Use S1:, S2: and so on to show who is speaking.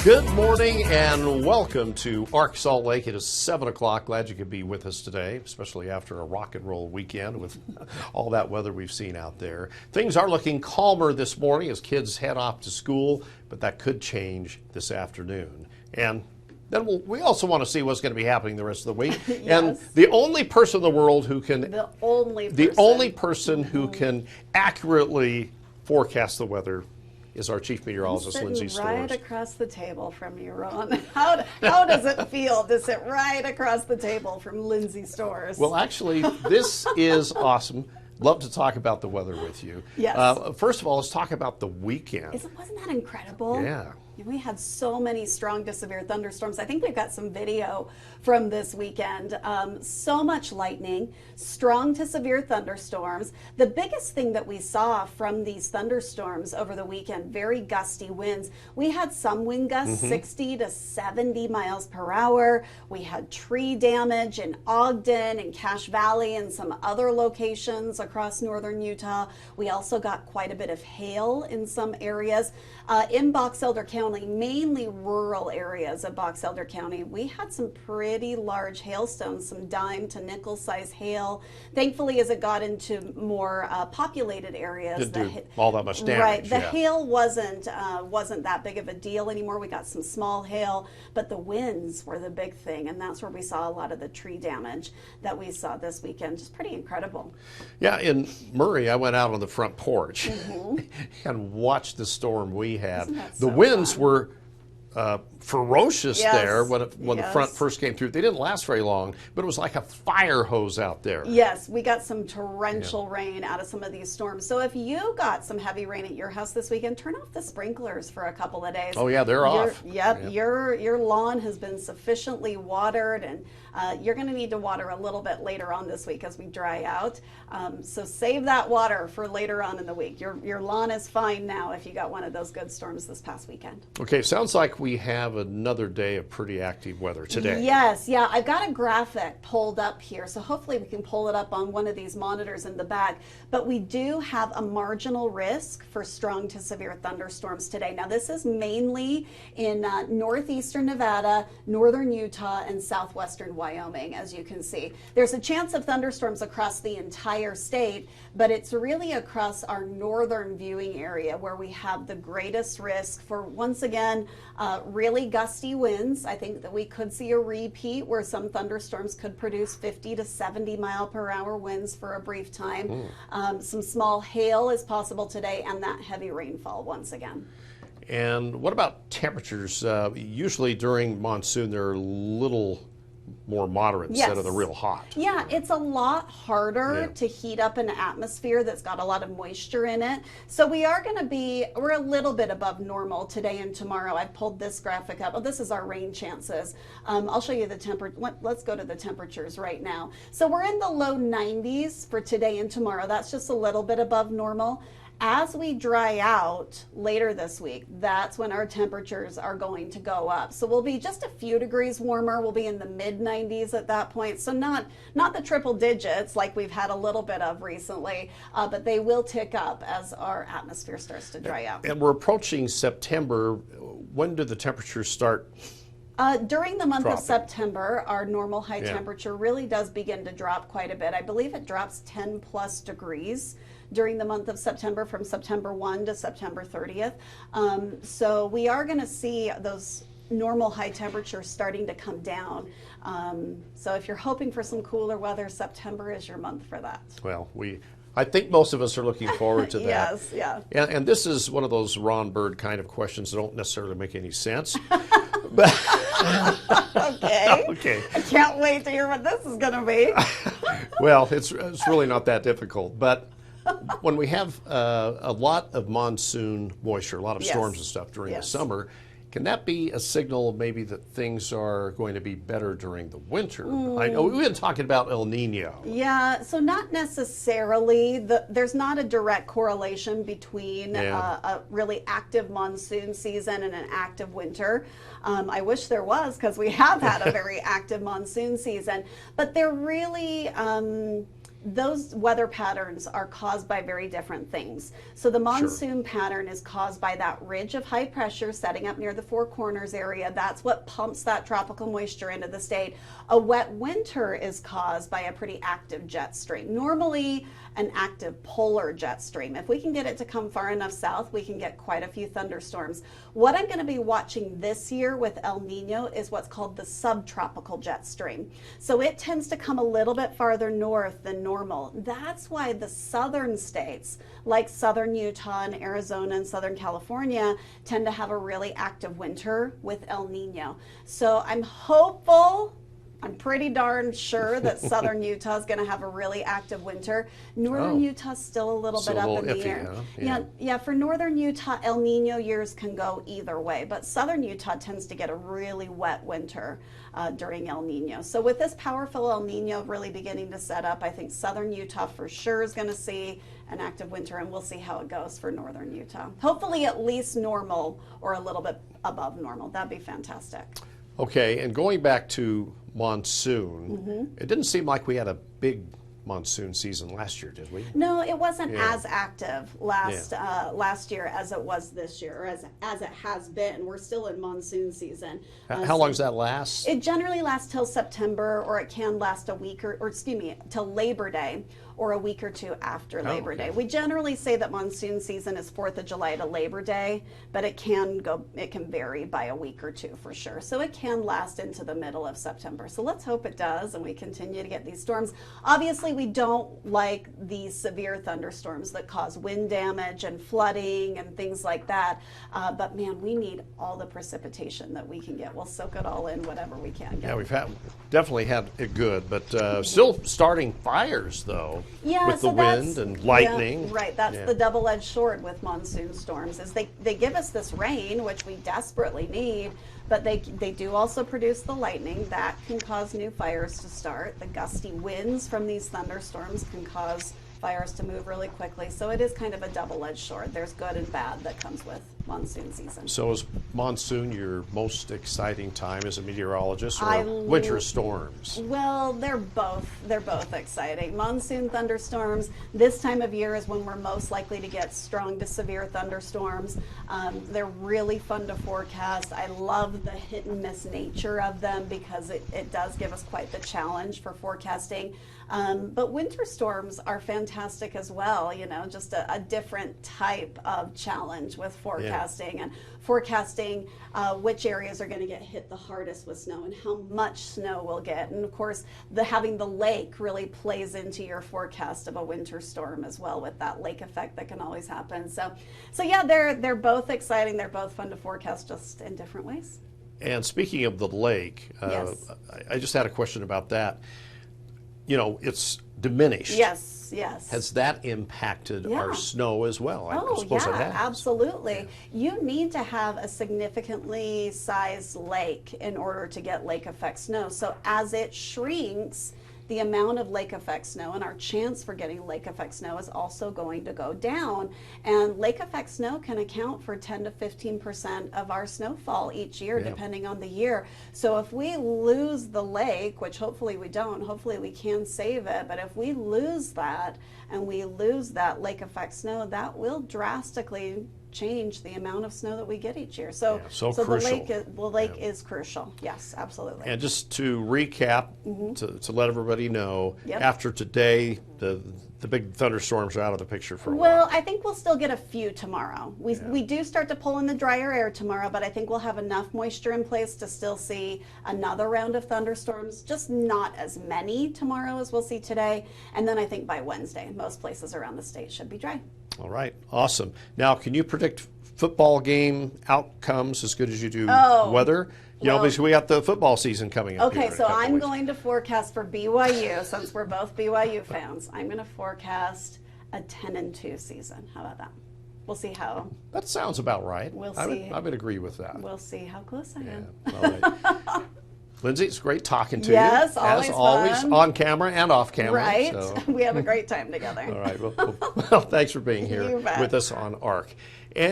S1: Good morning and welcome to Arc Salt Lake. It is 7 o'clock. Glad you could be with us today, especially after a rock and roll weekend with all that weather we've seen out there. Things are looking calmer this morning as kids head off to school, but that could change this afternoon. And then we also want to see what's going to be happening the rest of the week.
S2: Yes.
S1: And the only person in the world who can,
S2: The only person
S1: who can accurately forecast the weather is our Chief Meteorologist Lindsay Storrs.
S2: Right across the table from you, Ron. How does it feel to sit right across the table from Lindsay Storrs?
S1: Well, actually, this is awesome. Love to talk about the weather with you.
S2: Yes.
S1: First of all, let's talk about the weekend.
S2: Wasn't that incredible?
S1: Yeah.
S2: We had so many strong to severe thunderstorms. I think we've got some video from this weekend. So much lightning, strong to severe thunderstorms. The biggest thing that we saw from these thunderstorms over the weekend, very gusty winds. We had some wind gusts, 60 to 70 miles per hour. We had tree damage in Ogden and Cache Valley and some other locations across northern Utah. We also got quite a bit of hail in some areas. In Box Elder County, mainly rural areas of Box Elder County, we had some pretty large hailstones, some dime to nickel size hail. Thankfully, as it got into more populated areas,
S1: Didn't do all that much damage.
S2: Right, the hail wasn't that big of a deal anymore. We got some small hail, but the winds were the big thing, and that's where we saw a lot of the tree damage that we saw this weekend. Just pretty incredible.
S1: Yeah, in Murray, I went out on the front porch and watched the storm we had. The winds were ferocious there when the front first came through. They didn't last very long, but it was like a fire hose out there.
S2: Yes, we got some torrential rain out of some of these storms. So if you got some heavy rain at your house this weekend, turn off the sprinklers for a couple of days.
S1: Oh yeah, they're off.
S2: Yep, your lawn has been sufficiently watered, and you're going to need to water a little bit later on this week as we dry out. So save that water for later on in the week. Your lawn is fine now if you got one of those good storms this past weekend.
S1: Okay, sounds like we have another day of pretty active weather today.
S2: Yes, yeah, I've got a graphic pulled up here, so hopefully we can pull it up on one of these monitors in the back. But we do have a marginal risk for strong to severe thunderstorms today. Now, this is mainly in northeastern Nevada, northern Utah, and southwestern Wyoming, as you can see. There's a chance of thunderstorms across the entire state, but it's really across our northern viewing area where we have the greatest risk for, once again, really gusty winds. I think that we could see a repeat where some thunderstorms could produce 50 to 70 mile per hour winds for a brief time. Some small hail is possible today, and that heavy rainfall once again.
S1: And what about temperatures? Usually during monsoon, they're a little more moderate instead of the real hot.
S2: Yeah, it's a lot harder to heat up an atmosphere that's got a lot of moisture in it. So we're a little bit above normal today and tomorrow. I pulled this graphic up. Oh, this is our rain chances. I'll show you the temperature. Let's go to the temperatures right now. So we're in the low 90s for today and tomorrow. That's just a little bit above normal. As we dry out later this week, that's when our temperatures are going to go up. So we'll be just a few degrees warmer. We'll be in the mid 90s at that point. So not the triple digits like we've had a little bit of recently, but they will tick up as our atmosphere starts to dry out.
S1: And we're approaching September. When do the temperatures start?
S2: During the month
S1: dropping?
S2: Of September, our normal high temperature really does begin to drop quite a bit. I believe it drops 10 plus degrees during the month of September, from September 1 to September 30th. So we are going to see those normal high temperatures starting to come down. So if you're hoping for some cooler weather, September is your month for that.
S1: Well, I think most of us are looking forward to that.
S2: Yes, yeah.
S1: And this is one of those Ron Bird kind of questions that don't necessarily make any sense. But
S2: Okay. I can't wait to hear what this is going to be.
S1: Well, it's really not that difficult. But when we have a lot of monsoon moisture, a lot of storms and stuff during the summer, can that be a signal maybe that things are going to be better during the winter? I know we've been talking about El Nino.
S2: Yeah, so not necessarily. There's not a direct correlation between a really active monsoon season and an active winter. I wish there was, because we have had a very active monsoon season, but they're really those weather patterns are caused by very different things. So the monsoon pattern is caused by that ridge of high pressure setting up near the Four Corners area. That's what pumps that tropical moisture into the state. A wet winter is caused by a pretty active jet stream, normally an active polar jet stream. If we can get it to come far enough south, we can get quite a few thunderstorms. What I'm going to be watching this year with El Nino is what's called the subtropical jet stream. So it tends to come a little bit farther north than normal. That's why the southern states, like southern Utah and Arizona and southern California, tend to have a really active winter with El Nino. So I'm hopeful, I'm pretty darn sure that southern Utah is going to have a really active winter. Northern Utah's still a little bit up in the air. Huh? Yeah, for northern Utah, El Nino years can go either way, but southern Utah tends to get a really wet winter during El Nino. So with this powerful El Nino really beginning to set up, I think southern Utah for sure is going to see an active winter, and we'll see how it goes for northern Utah. Hopefully at least normal or a little bit above normal. That'd be fantastic.
S1: Okay, and going back to monsoon, it didn't seem like we had a big monsoon season last year, did we?
S2: No, it wasn't as active last year as it was this year, or as it has been. We're still in monsoon season.
S1: How long does that last?
S2: It generally lasts till September, or it can last a week, or excuse me, till Labor Day, or a week or two after Labor Day. We generally say that monsoon season is 4th of July to Labor Day, but it can vary by a week or two for sure. So it can last into the middle of September. So let's hope it does, and we continue to get these storms. Obviously, we don't like these severe thunderstorms that cause wind damage and flooding and things like that. But man, we need all the precipitation that we can get. We'll soak it all in, whatever we can get.
S1: Yeah, we've definitely had it good, but still starting fires though.
S2: Yeah,
S1: with the wind and lightning.
S2: Yeah, right, that's the double-edged sword with monsoon storms, is they give us this rain, which we desperately need, but they do also produce the lightning. That can cause new fires to start. The gusty winds from these thunderstorms can cause fires to move really quickly. So it is kind of a double-edged sword. There's good and bad that comes with monsoon season.
S1: So is monsoon your most exciting time as a meteorologist, or winter storms?
S2: Well, they're both exciting. Monsoon thunderstorms, this time of year is when we're most likely to get strong to severe thunderstorms. They're really fun to forecast. I love the hit and miss nature of them because it does give us quite the challenge for forecasting. But winter storms are fantastic as well, just a different type of challenge with forecasting and forecasting which areas are going to get hit the hardest with snow and how much snow we'll get. And of course, having the lake really plays into your forecast of a winter storm as well, with that lake effect that can always happen. So yeah, they're both exciting. They're both fun to forecast, just in different ways.
S1: And speaking of the lake, I just had a question about that. It's diminished.
S2: Yes.
S1: Has that impacted our snow as well? I suppose it has.
S2: Absolutely. You need to have a significantly sized lake in order to get lake effect snow. So as it shrinks, the amount of lake effect snow and our chance for getting lake effect snow is also going to go down. And lake effect snow can account for 10 to 15% of our snowfall each year, depending on the year. So if we lose the lake, which hopefully we don't, hopefully we can save it, but if we lose that and we lose that lake effect snow, that will drastically change the amount of snow that we get each year. So the lake is crucial. Yes, absolutely.
S1: And just to recap, to let everybody know, after today, the big thunderstorms are out of the picture for a while.
S2: Well, I think we'll still get a few tomorrow. We do start to pull in the drier air tomorrow, but I think we'll have enough moisture in place to still see another round of thunderstorms, just not as many tomorrow as we'll see today. And then I think by Wednesday, most places around the state should be dry.
S1: All right, awesome. Now, can you predict football game outcomes as good as you do weather? Because we got the football season coming up.
S2: Okay, so I'm going to forecast for BYU, since we're both BYU fans. I'm going to forecast a 10-2 season. How about that? We'll see how.
S1: That sounds about right.
S2: We'll see.
S1: I would agree with that.
S2: We'll see how close I am.
S1: All right. Lindsay, it's great talking to you.
S2: Yes,
S1: as always,
S2: fun.
S1: On camera and off camera.
S2: Right.
S1: So.
S2: We have a great time together.
S1: All right. Well, thanks for being here with us on ARC.